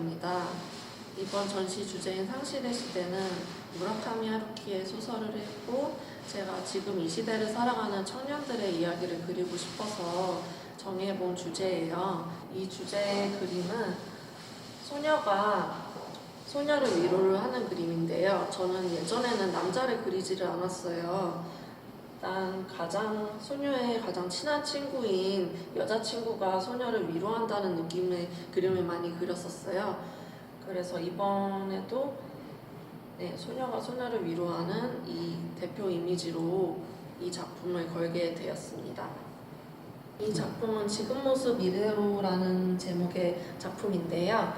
미래로입니다. 이번 전시 주제인 상실의 시대는 무라카미 하루키의 소설을 읽고 제가 지금 이 시대를 살아가는 청년들의 이야기를 그리고 싶어서 정해본 주제예요. 이 주제의 그림은 소녀가 소녀를 위로를 하는 그림인데요. 저는 예전에는 남자를 그리지를 않았어요. 일단 소녀의 가장 친한 친구인 여자친구가 소녀를 위로한다는 느낌의 그림을 많이 그렸었어요. 그래서 이번에도 소녀가 소녀를 위로하는 이 대표 이미지로 이 작품을 걸게 되었습니다. 이 작품은 지금 모습 이대로라는 제목의 작품인데요.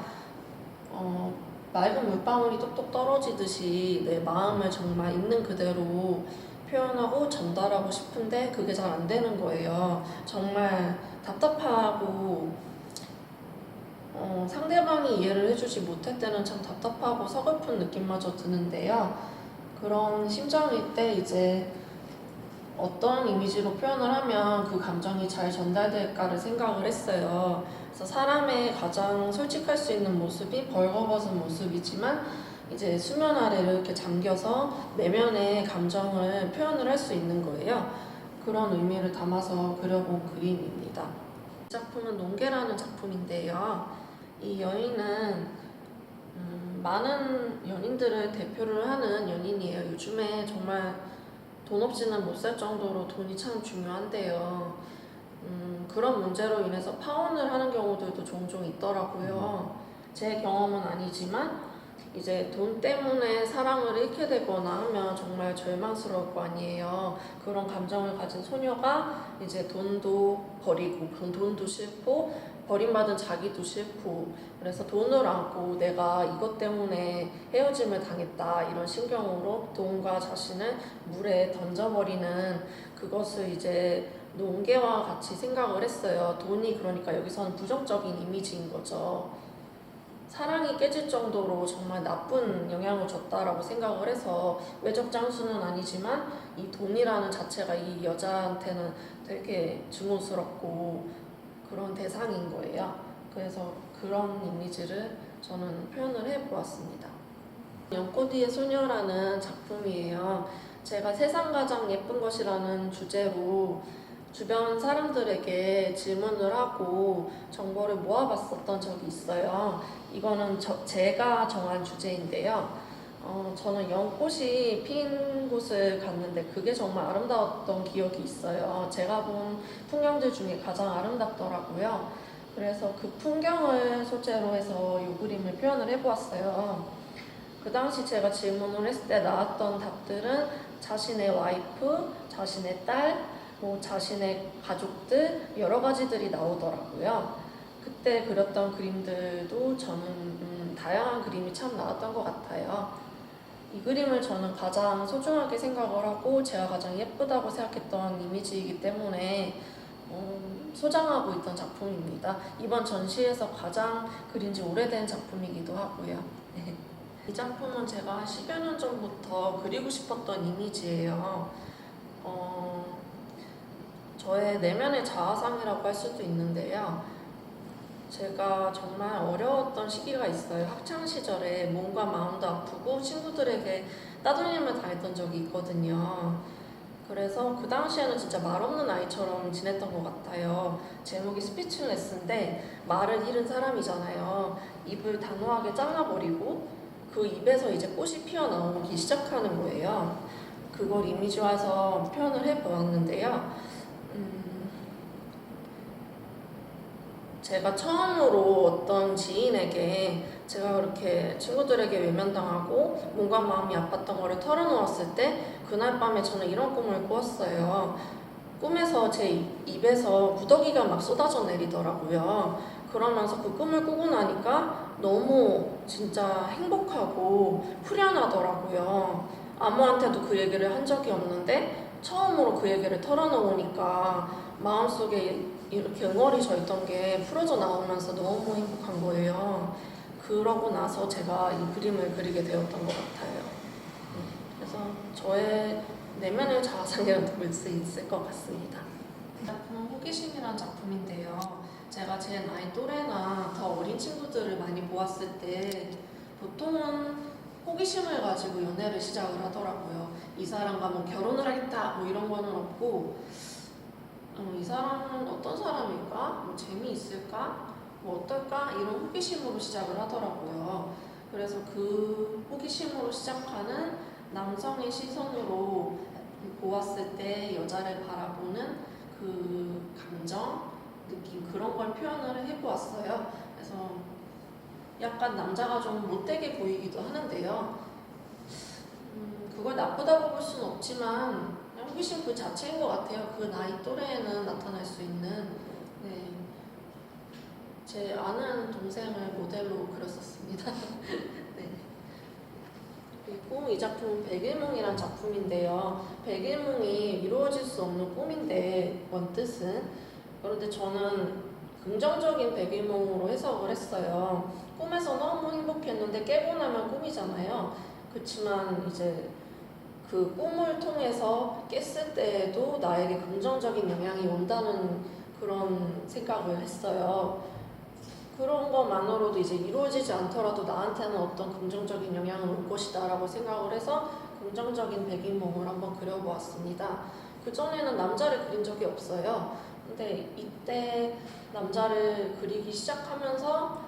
맑은 물방울이 똑똑 떨어지듯이 내 마음을 정말 있는 그대로 표현하고 전달하고 싶은데 그게 잘 안 되는 거예요. 정말 답답하고 상대방이 이해를 해주지 못할 때는 참 답답하고 서글픈 느낌마저 드는데요. 그런 심정일 때 이제 어떤 이미지로 표현을 하면 그 감정이 잘 전달될까를 생각을 했어요. 그래서 사람의 가장 솔직할 수 있는 모습이 벌거벗은 모습이지만 이제 수면 아래를 이렇게 잠겨서 내면의 감정을 표현을 할 수 있는 거예요. 그런 의미를 담아서 그려본 그림입니다. 이 작품은 농계라는 작품인데요. 이 여인은 많은 연인들을 대표를 하는 연인이에요. 요즘에 정말 돈 없이는 못 살 정도로 돈이 참 중요한데요. 그런 문제로 인해서 파혼을 하는 경우들도 종종 있더라고요. 제 경험은 아니지만 이제 돈 때문에 사랑을 잃게 되거나 하면 정말 절망스러울 거 아니에요. 그런 감정을 가진 소녀가 이제 돈도 버리고 돈도 싫고 버림받은 자기도 싫고 그래서 돈을 안고 내가 이것 때문에 헤어짐을 당했다 이런 심경으로 돈과 자신을 물에 던져버리는 그것을 이제 농계와 같이 생각을 했어요. 돈이 그러니까 여기서는 부정적인 이미지인 거죠. 사랑이 깨질 정도로 정말 나쁜 영향을 줬다라고 생각을 해서 외적 장수는 아니지만 이 돈이라는 자체가 이 여자한테는 되게 증오스럽고 그런 대상인 거예요. 그래서 그런 이미지를 저는 표현을 해보았습니다. 연꽃이의 소녀라는 작품이에요. 제가 세상 가장 예쁜 것이라는 주제로 주변 사람들에게 질문을 하고 정보를 모아봤었던 적이 있어요. 이거는 제가 정한 주제인데요. 저는 연꽃이 핀 곳을 갔는데 그게 정말 아름다웠던 기억이 있어요. 제가 본 풍경들 중에 가장 아름답더라고요. 그래서 그 풍경을 소재로 해서 이 그림을 표현을 해보았어요. 그 당시 제가 질문을 했을 때 나왔던 답들은 자신의 와이프, 자신의 딸, 자신의 가족들 여러 가지들이 나오더라고요. 그때 그렸던 그림들도 저는 다양한 그림이 참 나왔던 것 같아요. 이 그림을 저는 가장 소중하게 생각을 하고 제가 가장 예쁘다고 생각했던 이미지이기 때문에 소장하고 있던 작품입니다. 이번 전시에서 가장 그린 지 오래된 작품이기도 하고요. 이 작품은 제가 10여 년 전부터 그리고 싶었던 이미지예요. 저의 내면의 자아상이라고 할 수도 있는데요. 제가 정말 어려웠던 시기가 있어요. 학창시절에 몸과 마음도 아프고 친구들에게 따돌림을 당했던 적이 있거든요. 그래서 그 당시에는 진짜 말 없는 아이처럼 지냈던 것 같아요. 제목이 스피치레스인데 말을 잃은 사람이잖아요. 입을 단호하게 잘라버리고 그 입에서 이제 꽃이 피어나오기 시작하는 거예요. 그걸 이미지화해서 표현을 해보았는데요. 제가 처음으로 어떤 지인에게 제가 그렇게 친구들에게 외면당하고 몸과 마음이 아팠던 거를 털어놓았을 때 그날 밤에 저는 이런 꿈을 꾸었어요. 꿈에서 제 입에서 무더기가 막 쏟아져 내리더라고요. 그러면서 그 꿈을 꾸고 나니까 너무 진짜 행복하고 후련하더라고요. 아무한테도 그 얘기를 한 적이 없는데 처음으로 그 얘기를 털어놓으니까 마음속에 이렇게 응어리 져 있던 게 풀어져 나오면서 너무 행복한 거예요. 그러고 나서 제가 이 그림을 그리게 되었던 것 같아요. 그래서 저의 내면의 자아상이라도 볼 수 있을 것 같습니다. 작품은 호기심이라는 작품인데요. 제가 제 나이 또래나 더 어린 친구들을 많이 많이 보았을 때 보통은 호기심을 가지고 연애를 시작을 하더라고요. 이 사람과 뭐 결혼을 하겠다 뭐 이런 거는 없고 이 사람은 어떤 사람일까? 뭐 재미있을까? 뭐 어떨까? 이런 호기심으로 시작을 하더라고요. 그래서 그 호기심으로 시작하는 남성의 시선으로 보았을 때 여자를 바라보는 그 감정, 느낌 그런 걸 표현을 해보았어요. 그래서 약간 남자가 좀 못되게 보이기도 하는데요. 그걸 나쁘다고 볼 수는 없지만 그냥 호기심 그 자체인 것 같아요. 그 나이 또래에는 나타날 수 있는. 네. 제 아는 동생을 모델로 그렸었습니다. 네. 그리고 이 작품은 백일몽이란 작품인데요. 백일몽이 이루어질 수 없는 꿈인데 원뜻은 그런데 저는 긍정적인 백일몽으로 해석을 했어요. 꿈에서 너무 행복했는데 깨고 나면 꿈이잖아요. 그렇지만 이제 그 꿈을 통해서 깼을 때에도 나에게 긍정적인 영향이 온다는 그런 생각을 했어요. 그런 것만으로도 이제 이루어지지 않더라도 나한테는 어떤 긍정적인 영향을 올 것이다 라고 생각을 해서 긍정적인 백일몽을 한번 그려보았습니다. 그전에는 남자를 그린 적이 없어요. 근데 이때 남자를 그리기 시작하면서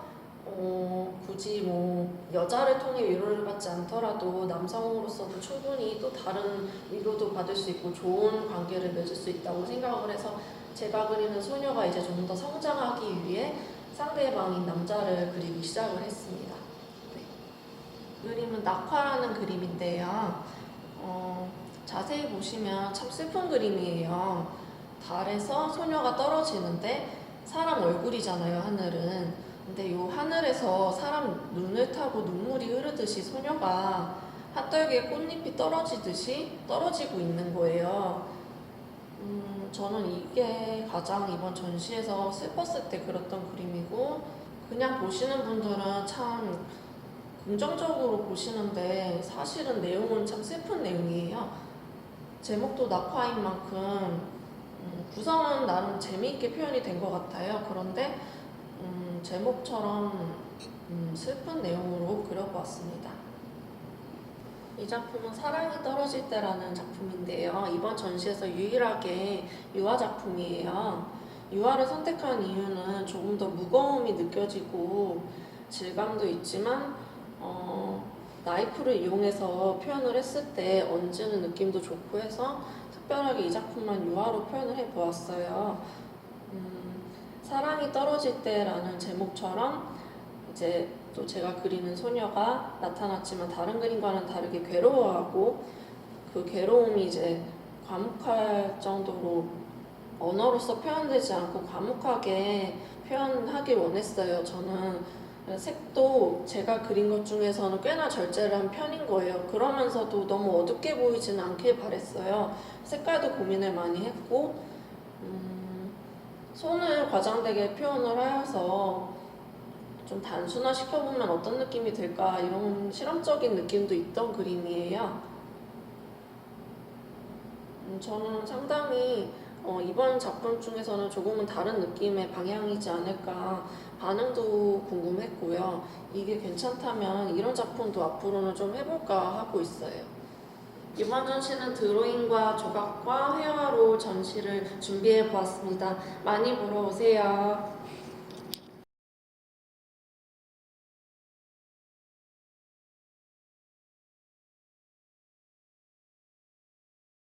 굳이 뭐 여자를 통해 위로를 받지 않더라도 남성으로서도 충분히 또 다른 위로도 받을 수 있고 좋은 관계를 맺을 수 있다고 생각을 해서 제가 그리는 소녀가 이제 좀 더 성장하기 위해 상대방인 남자를 그리기 시작을 했습니다. 네. 그림은 낙화라는 그림인데요. 자세히 보시면 참 슬픈 그림이에요. 달에서 소녀가 떨어지는데 사람 얼굴이잖아요, 하늘은. 근데 이 하늘에서 사람 눈을 타고 눈물이 흐르듯이 소녀가 한떨기에 꽃잎이 떨어지듯이 떨어지고 있는 거예요. 저는 이게 가장 이번 전시에서 슬펐을 때 그렸던 그림이고 그냥 보시는 분들은 참 긍정적으로 보시는데 사실은 내용은 참 슬픈 내용이에요. 제목도 낙화인 만큼 구성은 나름 재미있게 표현이 된 것 같아요. 그런데 제목처럼 슬픈 내용으로 그려보았습니다. 이 작품은 사랑이 떨어질 때라는 작품인데요. 이번 전시에서 유일하게 유화 작품이에요. 유화를 선택한 이유는 조금 더 무거움이 느껴지고 질감도 있지만 나이프를 이용해서 표현을 했을 때 얹는 느낌도 좋고 해서 특별하게 이 작품만 유화로 표현을 해보았어요. 사랑이 떨어질 때라는 제목처럼 이제 또 제가 그리는 소녀가 나타났지만 다른 그림과는 다르게 괴로워하고 그 괴로움이 이제 과묵할 정도로 언어로서 표현되지 않고 과묵하게 표현하길 원했어요. 저는 색도 제가 그린 것 중에서는 꽤나 절제를 한 편인 거예요. 그러면서도 너무 어둡게 보이지는 않길 바랬어요. 색깔도 고민을 많이 했고 손을 과장되게 표현을 하여서 좀 단순화시켜보면 어떤 느낌이 들까 이런 실험적인 느낌도 있던 그림이에요. 저는 상당히 이번 작품 중에서는 조금은 다른 느낌의 방향이지 않을까 반응도 궁금했고요. 이게 괜찮다면 이런 작품도 앞으로는 좀 해볼까 하고 있어요. 이번 전시는 드로잉과 조각과 회화로 전시를 준비해 보았습니다. 많이 보러 오세요.